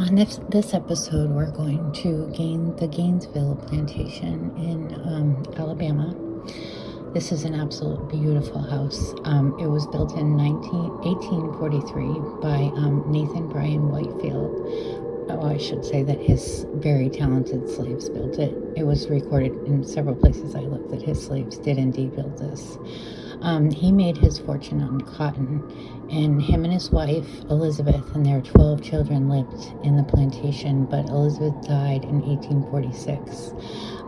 On this episode, we're going to the Gainesville Plantation in Alabama. This is an absolute beautiful house. It was built in 1843 by Nathan Bryan Whitefield. Oh, I should say that his very talented slaves built it. It was recorded in several places I looked that his slaves did indeed build this. He made his fortune on cotton, and him and his wife, Elizabeth, and their 12 children lived in the plantation, but Elizabeth died in 1846.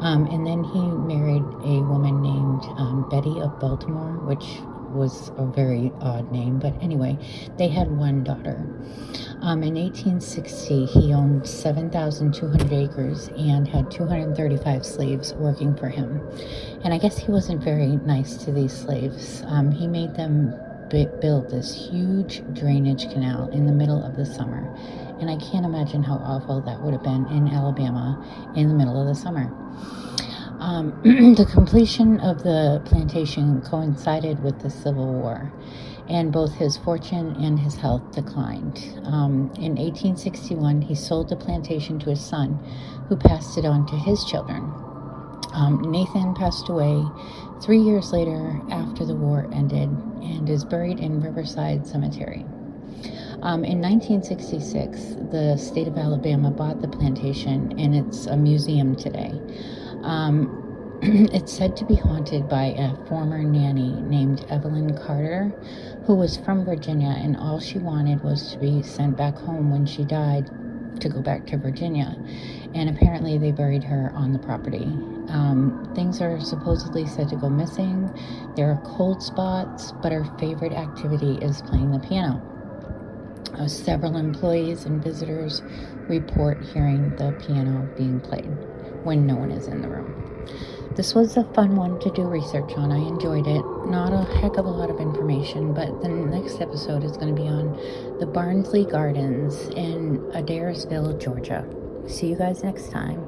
And then he married a woman named Betty of Baltimore, which was a very odd name, but anyway, they had one daughter. In 1860, he owned 7,200 acres and had 235 slaves working for him. And I guess he wasn't very nice to these slaves. He made them build this huge drainage canal in the middle of the summer. And I can't imagine how awful that would have been in Alabama in the middle of the summer. The completion of the plantation coincided with the Civil War, and both his fortune and his health declined. In 1861, he sold the plantation to his son, who passed it on to his children. Nathan passed away 3 years later after the war ended and is buried in Riverside Cemetery. In 1966, the state of Alabama bought the plantation, and it's a museum today. It's said to be haunted by a former nanny named Evelyn Carter, who was from Virginia, and all she wanted was to be sent back home when she died to go back to Virginia. And apparently they buried her on the property. Things are supposedly said to go missing. There are cold spots, but her favorite activity is playing the piano. Several employees and visitors report hearing the piano being played when no one is in the room. This was a fun one to do research on. I enjoyed it. Not a heck of a lot of information, but the next episode is going to be on the Barnsley Gardens in Adairsville, Georgia. See you guys next time.